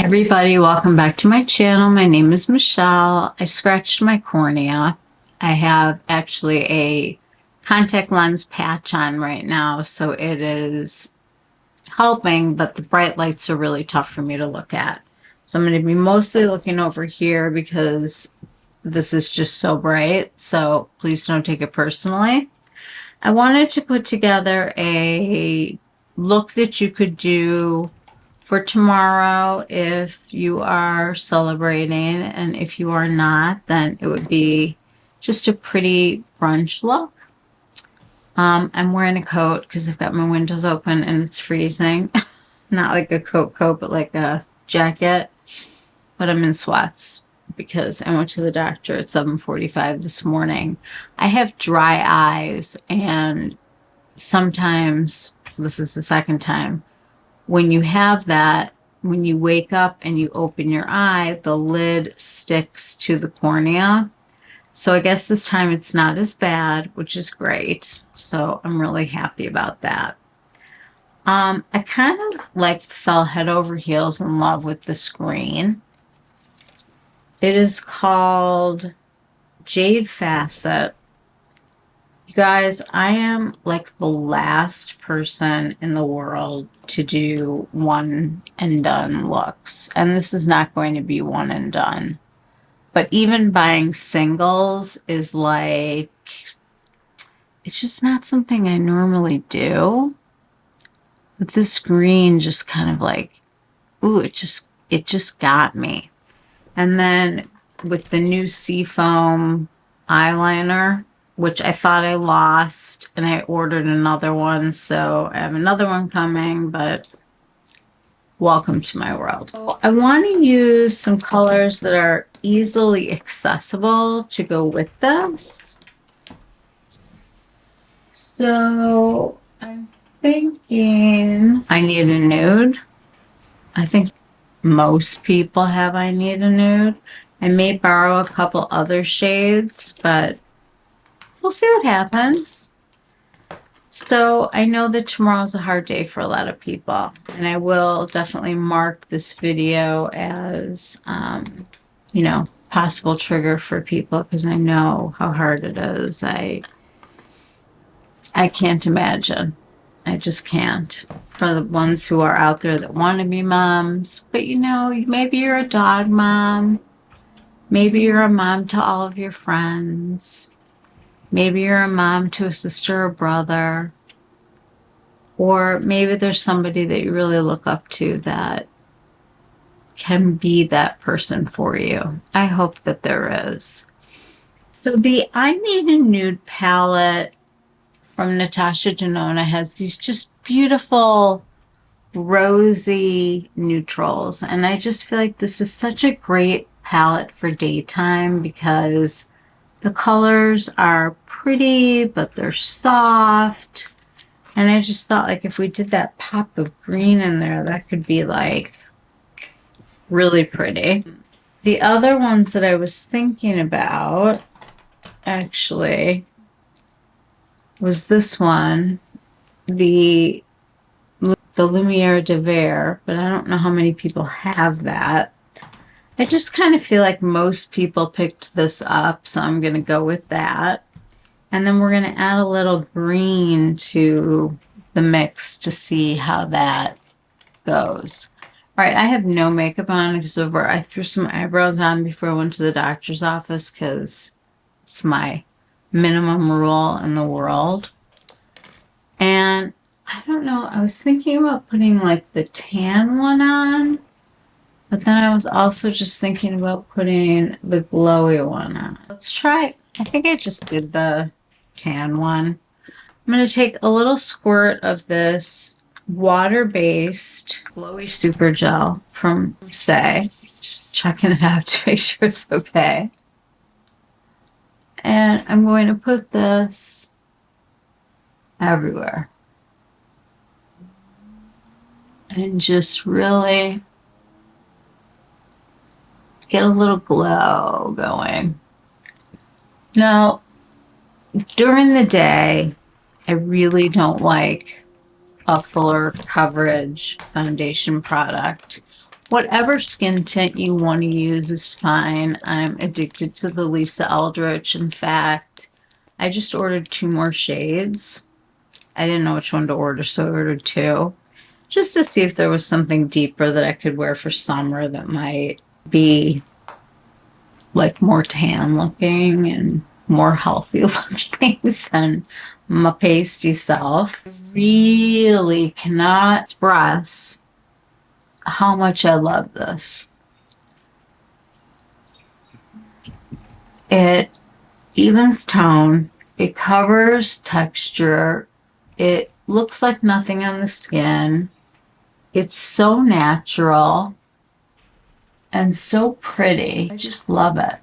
Everybody, welcome back to my channel. My name is Michelle. I scratched my cornea. I have actually a contact lens patch on right now, so it is helping, but the bright lights are really tough for me to look at. So I'm going to be mostly looking over here because this is just so bright, so please don't take it personally. I wanted to put together a look that you could do for tomorrow if you are celebrating, and if you are not, then it would be just a pretty brunch look. I'm wearing a coat because I've got my windows open and it's freezing. Not like a coat, but like a jacket. But I'm in sweats because I went to the doctor at 7:45 this morning. I have dry eyes, and sometimes, this is the second time, when you have that, when you wake up and you open your eye, the lid sticks to the cornea. So I guess this time it's not as bad, which is great. So I'm really happy about that. I kind of like fell head over heels in love with this green. It is called Jade Facet. You guys, I am like the last person in the world to do one and done looks. And this is not going to be one and done. But even buying singles is like, it's just not something I normally do. But this green just kind of like, ooh, it just got me. And then with the new Seafoam eyeliner, which I thought I lost, and I ordered another one, so I have another one coming, but welcome to my world. So I want to use some colors that are easily accessible to go with this. So I'm thinking I Need a Nude. I think most people have I Need a Nude. I may borrow a couple other shades, but we'll see what happens. So I know that tomorrow's a hard day for a lot of people, and I will definitely mark this video as, you know, possible trigger for people, because I know how hard it is. I can't imagine. I just can't. For the ones who are out there that want to be moms, but you know, maybe you're a dog mom. Maybe you're a mom to all of your friends. Maybe you're a mom to a sister or brother. Or maybe there's somebody that you really look up to that can be that person for you. I hope that there is. So the I Need a Nude palette from Natasha Denona has these just beautiful rosy neutrals. And I just feel like this is such a great palette for daytime because the colors are pretty, but they're soft. And I just thought, like, if we did that pop of green in there, that could be like really pretty. The other ones that I was thinking about actually was this one, the Lumiere de Verre, but I don't know how many people have that. I just kind of feel like most people picked this up, so I'm going to go with that. And then we're going to add a little green to the mix to see how that goes. All right, I have no makeup on because I threw some eyebrows on before I went to the doctor's office because it's my minimum rule in the world. And I don't know, I was thinking about putting like the tan one on, but then I was also just thinking about putting the glowy one on. Let's try, I think I just did the tan one. I'm going to take a little squirt of this water-based glowy super gel from Saie. Just checking it out to make sure it's okay. And I'm going to put this everywhere. And just really get a little glow going. Now, during the day, I really don't like a fuller coverage foundation product. Whatever skin tint you want to use is fine. I'm addicted to the Lisa Eldridge. In fact, I just ordered 2 more shades. I didn't know which one to order, so I ordered 2. Just to see if there was something deeper that I could wear for summer that might be like more tan looking and more healthy looking than my pasty self. I really cannot express how much I love this. It evens tone, it covers texture, it looks like nothing on the skin. It's so natural and so pretty. I just love it.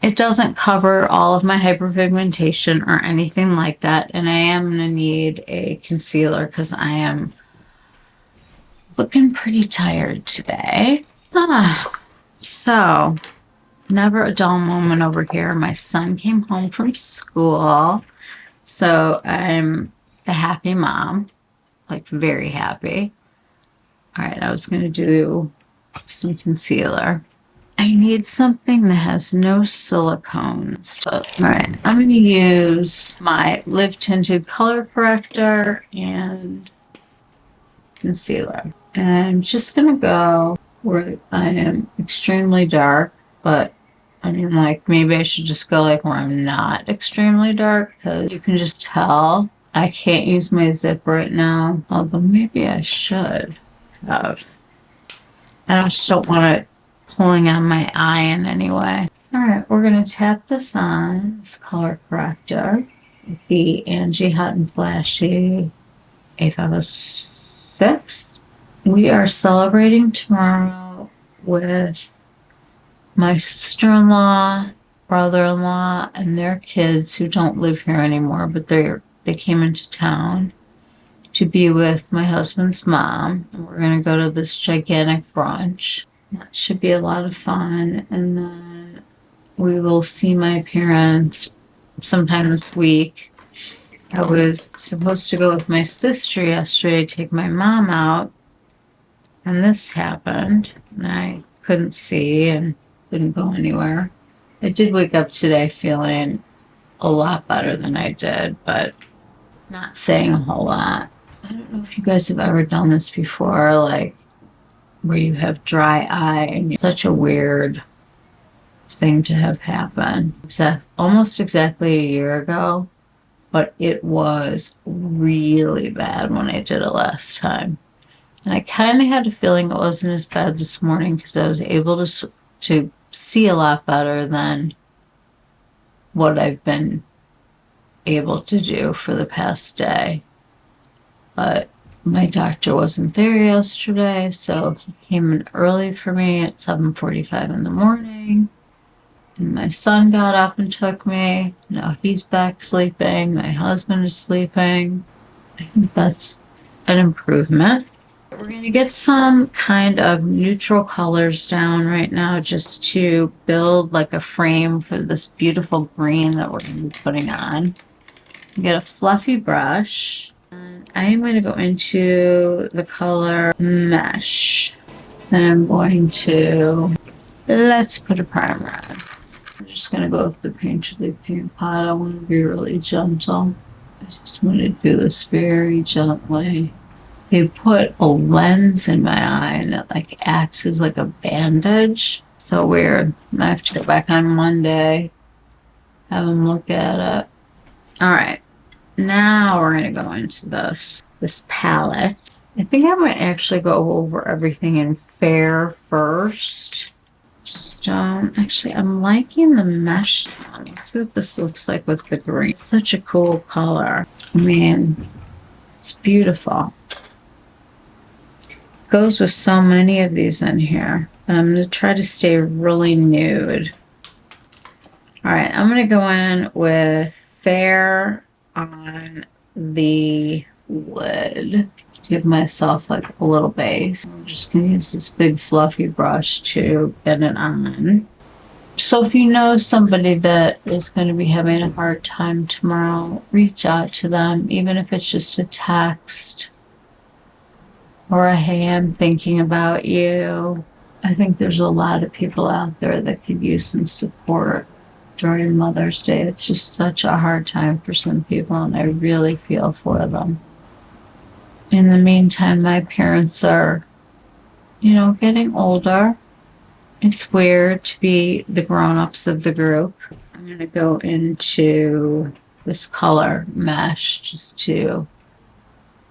It doesn't cover all of my hyperpigmentation or anything like that, and I am going to need a concealer because I am looking pretty tired today. So never a dull moment over here. My son came home from school, so I'm a happy mom, like very happy. All right, I was going to do some concealer. I need something that has no silicones. All right, I'm going to use my Live Tinted Color Corrector and concealer. And I'm just going to go where I am extremely dark, but I mean, like, maybe I should just go like where I'm not extremely dark, because you can just tell I can't use my zip right now, although maybe I should have. I just don't want it pulling on my eye in any way. All right, we're going to tap this on, this color corrector, with the Angie Hot and Flashy A506. We are celebrating tomorrow with my sister-in-law, brother-in-law, and their kids who don't live here anymore, but they came into town to be with my husband's mom. And we're going to go to this gigantic brunch. That should be a lot of fun. And then we will see my parents sometime this week. I was supposed to go with my sister yesterday to take my mom out, and this happened, and I couldn't see and didn't go anywhere. I did wake up today feeling a lot better than I did, but not saying a whole lot. I don't know if you guys have ever done this before, like where you have dry eye, and it's such a weird thing to have happen. Almost exactly a year ago, but it was really bad when I did it last time. And I kind of had a feeling it wasn't as bad this morning because I was able to see a lot better than what I've been able to do for the past day. But my doctor wasn't there yesterday, so he came in early for me at 7:45 in the morning. And my son got up and took me. Now he's back sleeping. My husband is sleeping. I think that's an improvement. We're going to get some kind of neutral colors down right now just to build like a frame for this beautiful green that we're going to be putting on. Get a fluffy brush. And I am going to go into the color Mesh. And I'm going to, let's put a primer on. I'm just going to go with the Painterly Paint Pot. I want to be really gentle. I just want to do this very gently. They put a lens in my eye and it like acts as like a bandage. So weird. I have to go back on Monday, have them look at it. All right. Now we're going to go into this palette. I think I might actually go over everything in fair first. Just actually, I'm liking the mesh tone. Let's see what this looks like with the green. Such a cool color. I mean, it's beautiful. Goes with so many of these in here. I'm going to try to stay really nude. All right, I'm going to go in with fair on the lid. Give myself like a little base. I'm just going to use this big fluffy brush to get it on. So if you know somebody that is going to be having a hard time tomorrow, reach out to them, even if it's just a text. or a hey, I'm thinking about you. I think there's a lot of people out there that could use some support during Mother's Day. It's just such a hard time for some people, and I really feel for them. In the meantime, my parents are, getting older. It's weird to be the grown-ups of the group. I'm going to go into this color mesh just to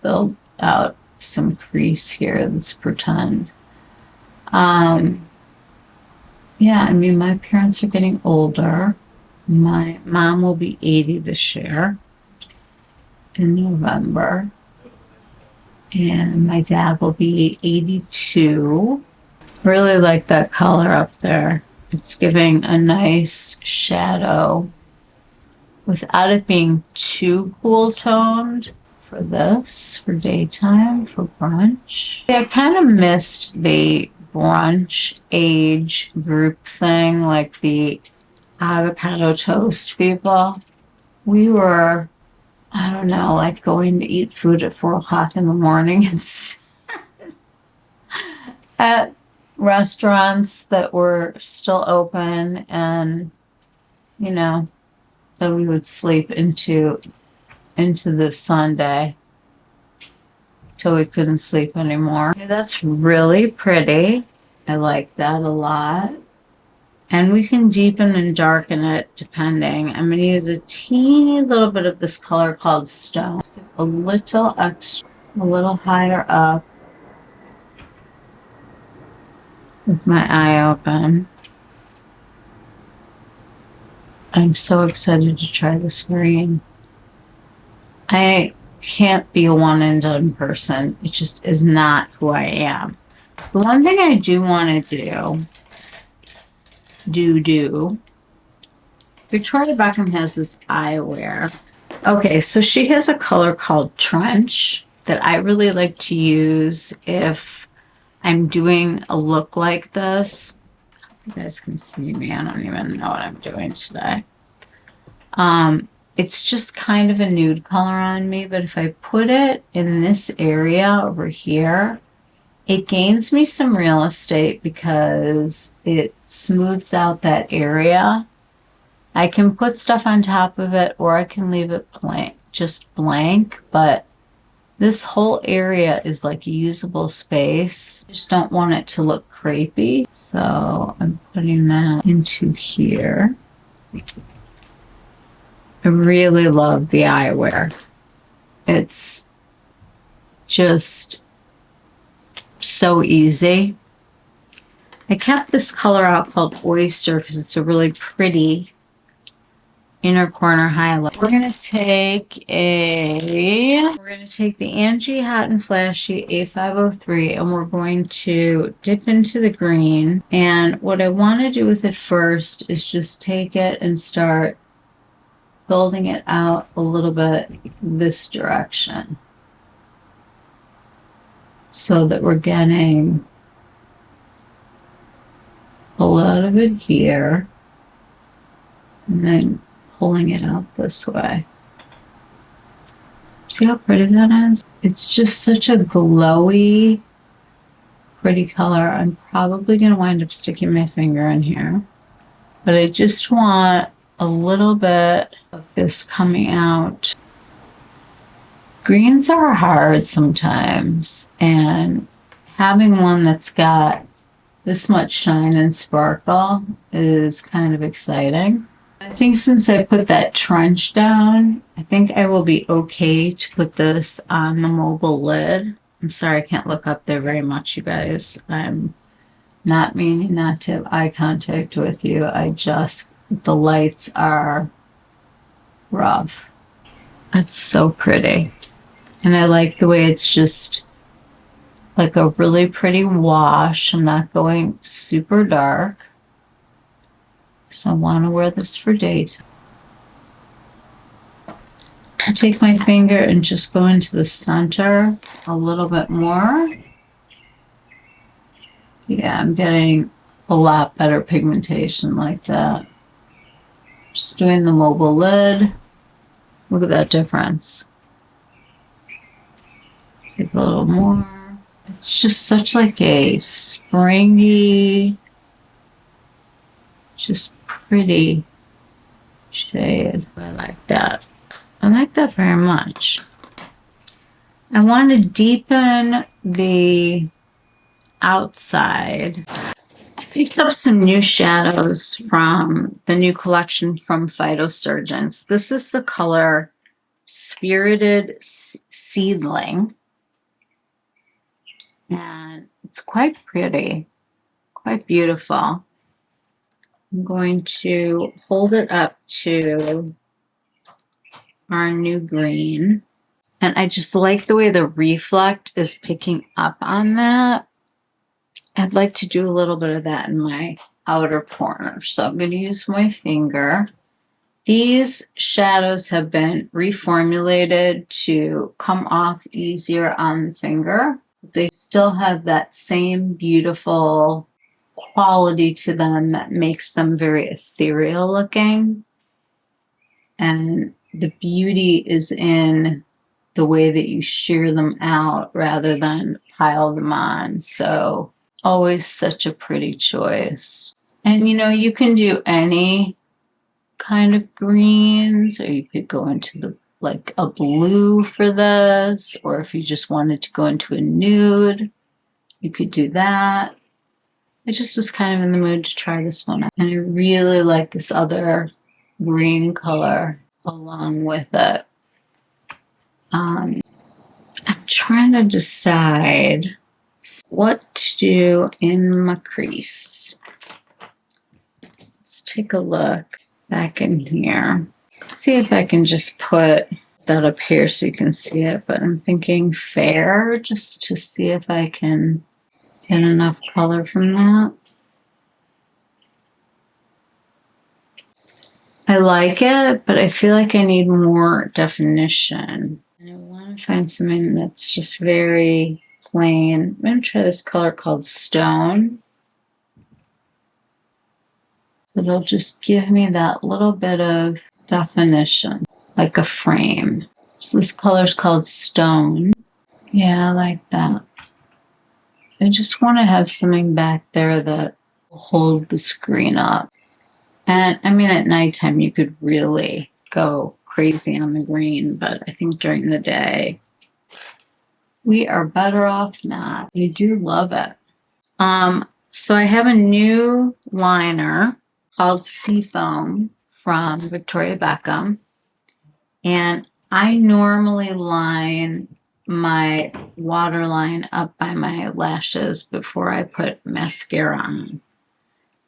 build out some crease here. Let's pretend. Yeah, I mean, my parents are getting older. My mom will be 80 this year in November. And my dad will be 82. Really like that color up there. It's giving a nice shadow without it being too cool toned for this, for daytime, for brunch. Yeah, I kind of missed the brunch age group thing, like the avocado toast people. We were, I don't know, like going to eat food at 4 o'clock in the morning and at restaurants that were still open, and then we would sleep into the Sunday till we couldn't sleep anymore. Okay, that's really pretty. I like that a lot. And we can deepen and darken it depending. I'm going to use a teeny little bit of this color called Stone. A little extra, a little higher up with my eye open. I'm so excited to try this green. I can't be a one and done person. It just is not who I am. The one thing I do want to do, Victoria Beckham has this eyewear. Okay, so she has a color called Trench that I really like to use if I'm doing a look like this. You guys can see me. I don't even know what I'm doing today. It's just kind of a nude color on me, but if I put it in this area over here, it gains me some real estate because it smooths out that area. I can put stuff on top of it, or I can leave it blank, just blank, but this whole area is like usable space. I just don't want it to look crepey. So I'm putting that into here. I really love the eyewear. It's just so easy. I kept this color out called Oyster because it's a really pretty inner corner highlight. We're gonna take the Angie Hot and Flashy A503, and we're going to dip into the green. And what I want to do with it first is just take it and start building it out a little bit this direction, so that we're getting a lot of it here, and then pulling it out this way. See how pretty that is? It's just such a glowy, pretty color. I'm probably going to wind up sticking my finger in here, but I just want a little bit of this coming out. Greens are hard sometimes, and having one that's got this much shine and sparkle is kind of exciting. I think since I put that trench down, I think I will be okay to put this on the mobile lid. I'm sorry I can't look up there very much, you guys. I'm not meaning not to have eye contact with you. The lights are rough. That's so pretty. And I like the way it's just like a really pretty wash. I'm not going super dark. So I want to wear this for daytime. I take my finger and just go into the center a little bit more. Yeah, I'm getting a lot better pigmentation like that. Just doing the mobile lid. Look at that difference. Take a little more. It's just such like a springy, just pretty shade. I like that. I like that very much. I want to deepen the outside. I picked up some new shadows from the new collection from Phytosurgence. This is the color Spirited Seedling. And it's quite pretty, quite beautiful. I'm going to hold it up to our new green. And I just like the way the reflect is picking up on that. I'd like to do a little bit of that in my outer corner. So I'm going to use my finger. These shadows have been reformulated to come off easier on the finger. They still have that same beautiful quality to them that makes them very ethereal looking. And the beauty is in the way that you shear them out rather than pile them on. So always such a pretty choice. And you know, you can do any kind of greens, or you could go into the like a blue for this, or if you just wanted to go into a nude, you could do that. I just was kind of in the mood to try this one out. And I really like this other green color along with it. I'm trying to decide what to do in my crease. Let's take a look back in here. Let's see if I can just put that up here so you can see it, but I'm thinking fair just to see if I can get enough color from that. I like it, but I feel like I need more definition. And I want to find something that's just very plain. I'm going to try this color called Stone. It'll just give me that little bit of definition, like a frame. So this color is called Stone. Yeah, I like that. I just want to have something back there that will hold the screen up. And I mean, at nighttime, you could really go crazy on the green, but I think during the day, we are better off not. We do love it. So I have a new liner called Seafoam from Victoria Beckham. And I normally line my waterline up by my lashes before I put mascara on.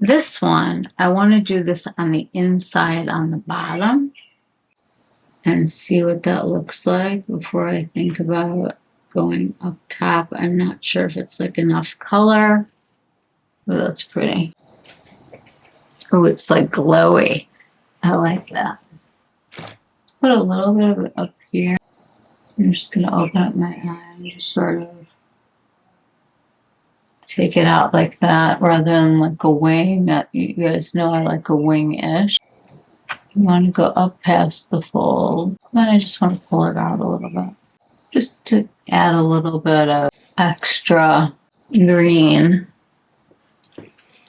This one, I want to do this on the inside on the bottom and see what that looks like before I think about going up top. I'm not sure if it's like enough color. Oh, that's pretty. Oh, it's like glowy. I like that. Let's put a little bit of it up here. I'm just going to open up my eye and just sort of take it out like that rather than like a wing. You guys know I like a wing-ish. You want to go up past the fold. Then I just want to pull it out a little bit. Just to add a little bit of extra green.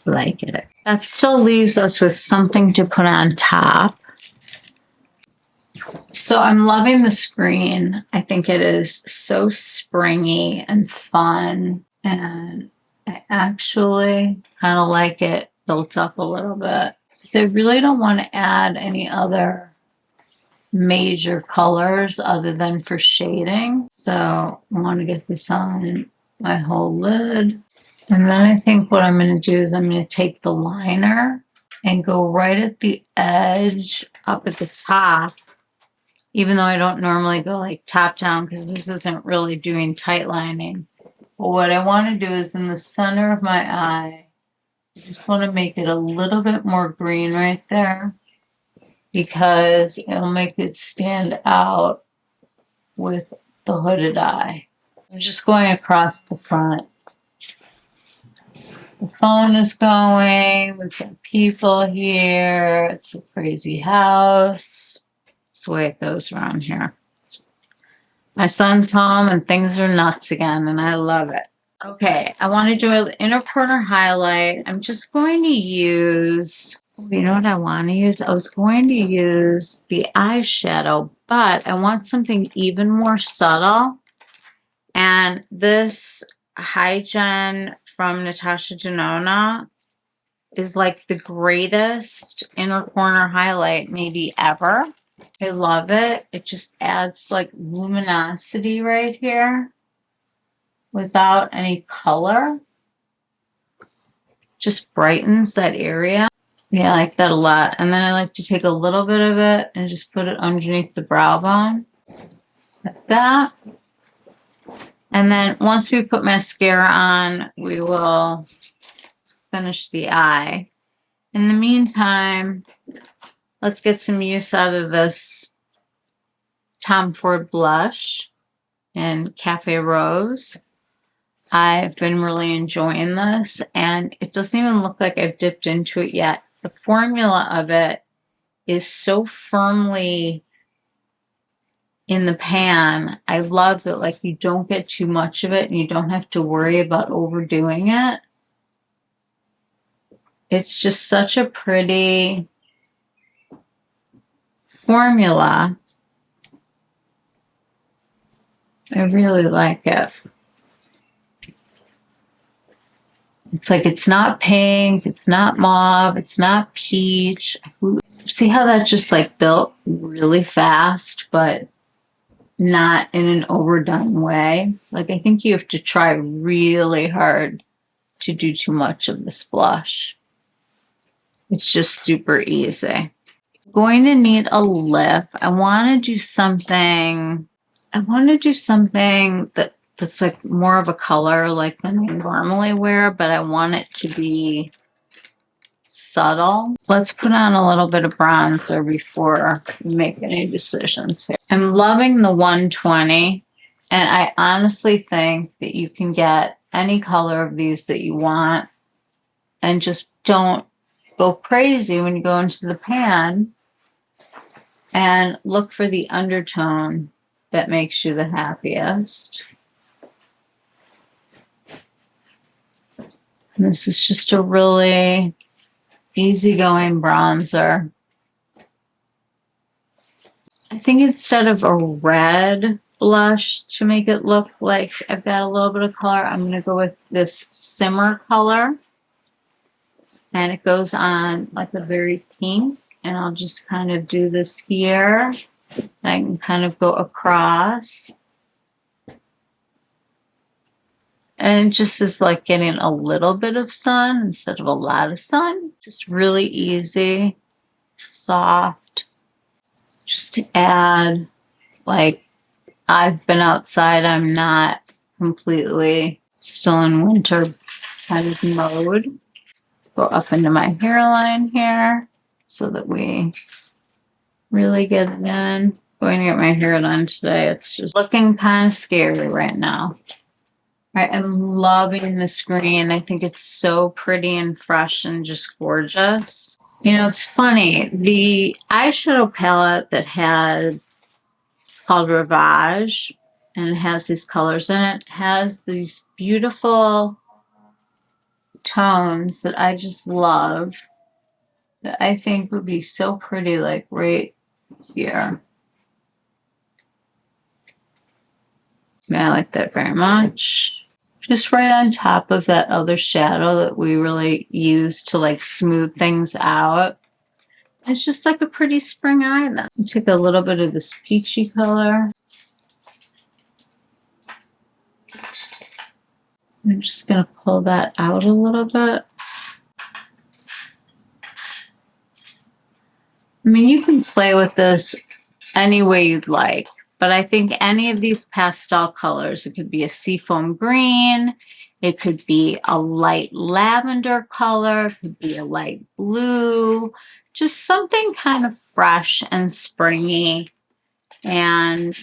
Like it. That still leaves us with something to put on top. So I'm loving the screen. I think it is so springy and fun, and I actually kind of like it built up a little bit. So I really don't want to add any other major colors other than for shading. So I want to get this on my whole lid. And then I think what I'm going to do is I'm going to take the liner and go right at the edge up at the top, even though I don't normally go like top down because this isn't really doing tight lining. But what I want to do is in the center of my eye, I just want to make it a little bit more green right there because it'll make it stand out with the hooded eye. I'm just going across the front. The phone is going, we've got people here, it's a crazy house. That's the way it goes around here. My son's home and things are nuts again, and I love it. Okay, I want to do an inner corner highlight. I'm just going to use, you know what I want to use? I was going to use the eyeshadow, but I want something even more subtle. And this Hygen from Natasha Denona is like the greatest inner corner highlight maybe ever. I love it. It just adds like luminosity right here without any color. Just brightens that area. Yeah, I like that a lot. And then I like to take a little bit of it and just put it underneath the brow bone. Like that. And then once we put mascara on, we will finish the eye. In the meantime, let's get some use out of this Tom Ford blush in Cafe Rose. I've been really enjoying this, and it doesn't even look like I've dipped into it yet. The formula of it is so firmly in the pan. I love that, like, you don't get too much of it and you don't have to worry about overdoing it. It's just such a pretty formula. I really like it. It's like, it's not pink, it's not mauve, it's not peach. See how that just like built really fast, but not in an overdone way? Like, I think you have to try really hard to do too much of this blush. It's just super easy. Going to need a lip. I want to do something that's like more of a color like than I normally wear, but I want it to be subtle. Let's put on a little bit of bronzer before we make any decisions here. I'm loving the 120, and I honestly think that you can get any color of these that you want, and just don't go crazy when you go into the pan, and look for the undertone that makes you the happiest. And this is just a really easygoing bronzer. I think instead of a red blush to make it look like I've got a little bit of color, I'm going to go with this Simmer color. And it goes on like a very pink. And I'll just kind of do this here. I can kind of go across. And it just is like getting a little bit of sun instead of a lot of sun. Just really easy, soft. Just to add, like, I've been outside. I'm not completely still in winter kind of mode. Go up into my hairline here so that we really get it in. Going to get my hair done today. It's just looking kind of scary right now. Right, I'm loving this green. I think it's so pretty and fresh and just gorgeous. You know, it's funny. The eyeshadow palette that had, it's called Rivage, and it has these colors in it, has these beautiful tones that I just love, that I think would be so pretty, like right here. Yeah, I like that very much. Just right on top of that other shadow that we really use to like smooth things out. It's just like a pretty spring eye then. Take a little bit of this peachy color. I'm just going to pull that out a little bit. I mean, you can play with this any way you'd like, but I think any of these pastel colors, it could be a seafoam green, it could be a light lavender color, it could be a light blue, just something kind of fresh and springy. And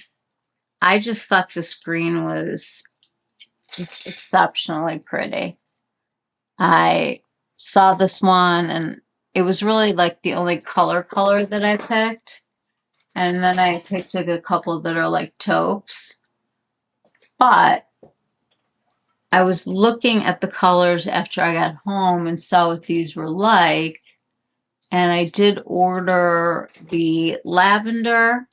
I just thought this green was just exceptionally pretty. I saw this one and it was really like the only color that I picked. And then I picked like a couple that are like taupes. But I was looking at the colors after I got home and saw what these were like. And I did order the lavender.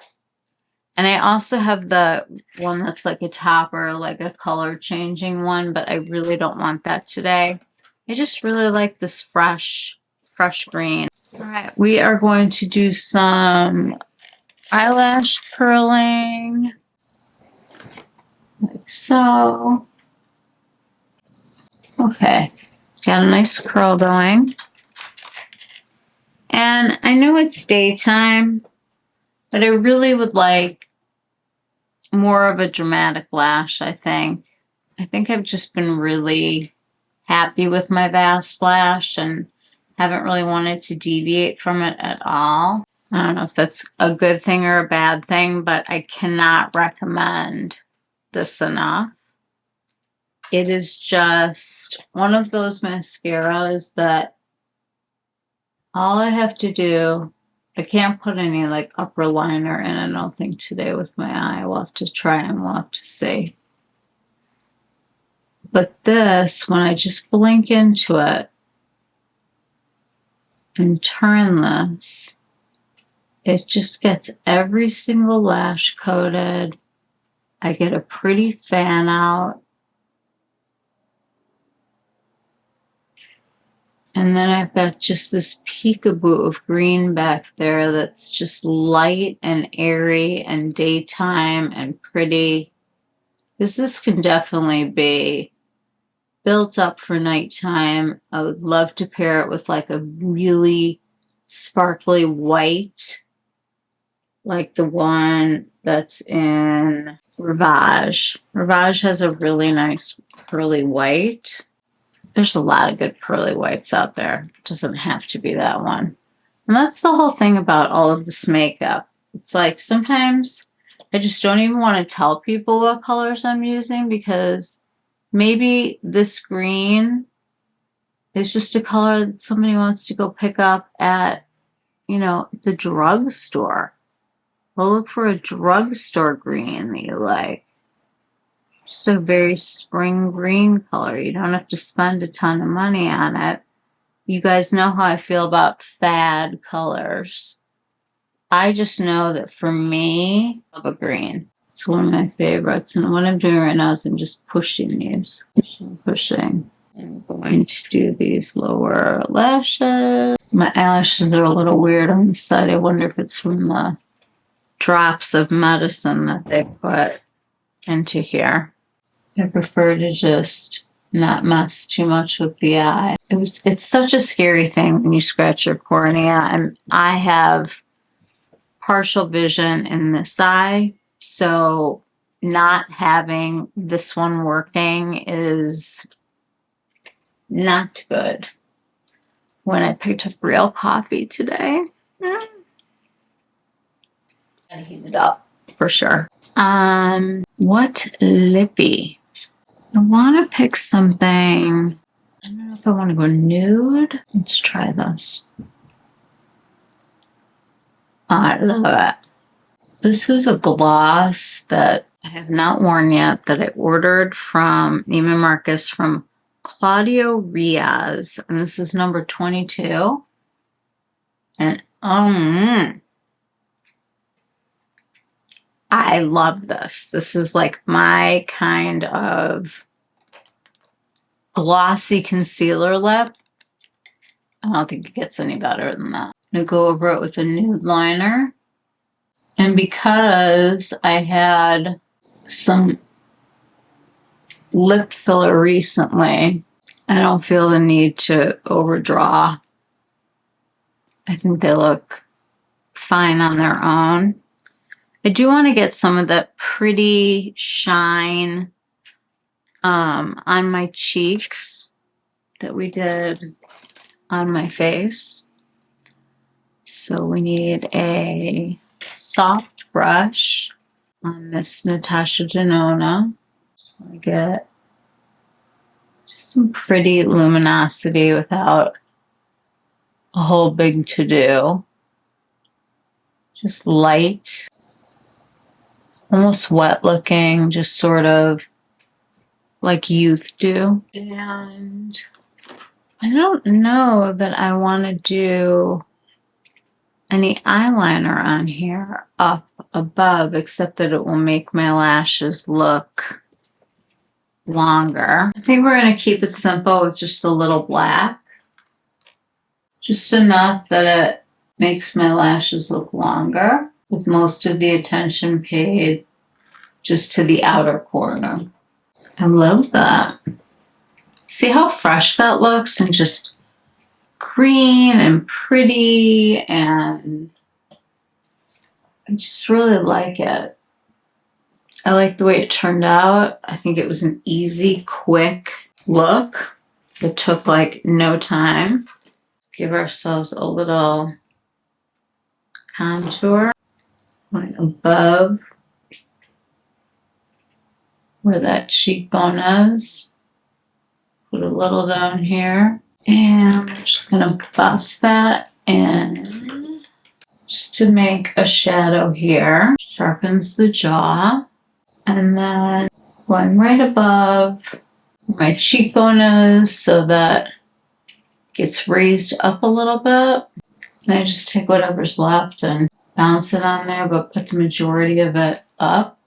And I also have the one that's like a topper, like a color changing one, but I really don't want that today. I just really like this fresh green. All right, we are going to do some eyelash curling, like so. Okay, got a nice curl going. And I know it's daytime, but I really would like more of a dramatic lash, I think. I think I've just been really happy with my vast lash and haven't really wanted to deviate from it at all. I don't know if that's a good thing or a bad thing, but I cannot recommend this enough. It is just one of those mascaras that all I have to do, I can't put any like upper liner in, I don't think, today with my eye. We'll have to try and we'll have to see. But this, when I just blink into it and turn this, it just gets every single lash coated. I get a pretty fan out. And then I've got just this peekaboo of green back there that's just light and airy and daytime and pretty. This can definitely be built up for nighttime. I would love to pair it with like a really sparkly white, like the one that's in Rivage. Rivage has a really nice pearly white. There's a lot of good pearly whites out there. It doesn't have to be that one. And that's the whole thing about all of this makeup. It's like sometimes I just don't even want to tell people what colors I'm using because maybe this green is just a color that somebody wants to go pick up at, you know, the drugstore. Well, look for a drugstore green that you like. Just a very spring green color. You don't have to spend a ton of money on it. You guys know how I feel about fad colors. I just know that for me, I love a green. It's one of my favorites. And what I'm doing right now is I'm just pushing these. Pushing. I'm going to do these lower lashes. My eyelashes are a little weird on the side. I wonder if it's from the drops of medicine that they put into here. I prefer to just not mess too much with the eye. It's such a scary thing when you scratch your cornea, and I have partial vision in this eye, so not having this one working is not good. When I picked up real coffee today, gotta heat it up for sure. What lippy? I want to pick something. I don't know if I want to go nude. Let's try this. Oh, I love it. This is a gloss that I have not worn yet that I ordered from Neiman Marcus from Claudio Riaz. And this is number 22. And I love this. This is like my kind of glossy concealer lip. I don't think it gets any better than that. I'm going to go over it with a nude liner. And because I had some lip filler recently, I don't feel the need to overdraw. I think they look fine on their own. I do want to get some of that pretty shine on my cheeks that we did on my face. So we need a soft brush on this Natasha Denona. So I get just some pretty luminosity without a whole big to-do. Just light, almost wet looking, just sort of like youth do. And I don't know that I want to do any eyeliner on here up above, except that it will make my lashes look longer. I think we're going to keep it simple with just a little black. Just enough that it makes my lashes look longer, with most of the attention paid just to the outer corner. I love that. See how fresh that looks, and just green and pretty, and I just really like it. I like the way it turned out. I think it was an easy, quick look. It took like no time. Give ourselves a little contour right above where that cheekbone is. Put a little down here. And I'm just going to buff that in just to make a shadow here. Sharpens the jaw. And then going right above where my cheekbone is so that it gets raised up a little bit. And I just take whatever's left and bounce it on there, but put the majority of it up.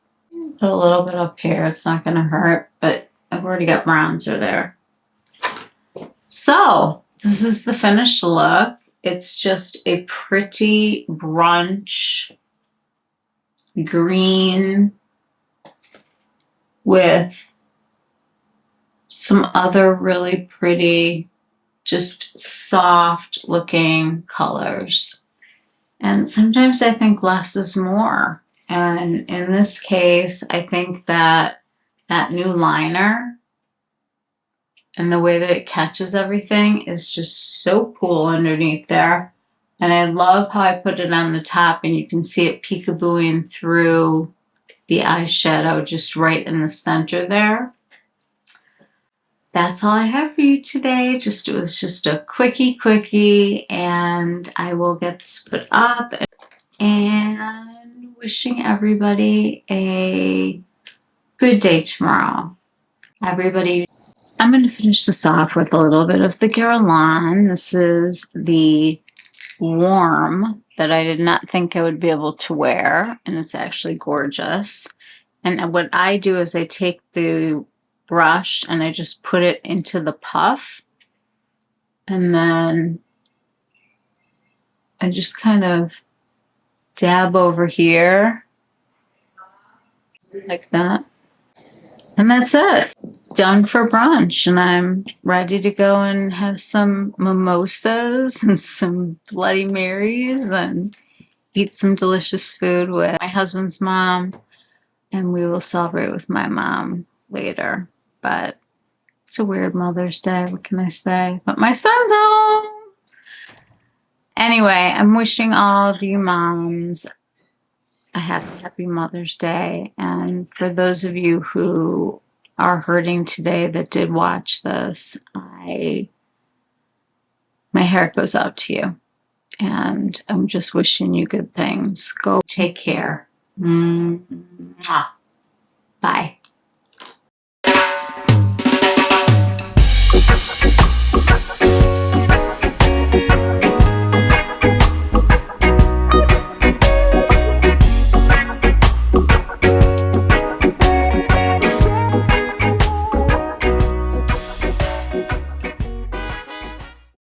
Put a little bit up here. It's not going to hurt, but I've already got bronzer there. So this is the finished look. It's just a pretty brunch green with some other really pretty, just soft looking colors. And sometimes I think less is more. And in this case, I think that that new liner and the way that it catches everything is just so cool underneath there. And I love how I put it on the top and you can see it peekabooing through the eyeshadow just right in the center there. That's all I have for you today. It was just a quickie, and I will get this put up. And wishing everybody a good day tomorrow. Everybody, I'm going to finish this off with a little bit of the Guerlain. This is the warm that I did not think I would be able to wear, and it's actually gorgeous. And what I do is I take the brush and I just put it into the puff, and then I just kind of dab over here like that, and that's it. Done for brunch, and I'm ready to go and have some mimosas and some Bloody Marys and eat some delicious food with my husband's mom, and we will celebrate with my mom later. But it's a weird Mother's Day, what can I say? But my son's home! Anyway, I'm wishing all of you moms a happy Mother's Day. And for those of you who are hurting today that did watch this, my heart goes out to you. And I'm just wishing you good things. Go take care. Mwah. Bye.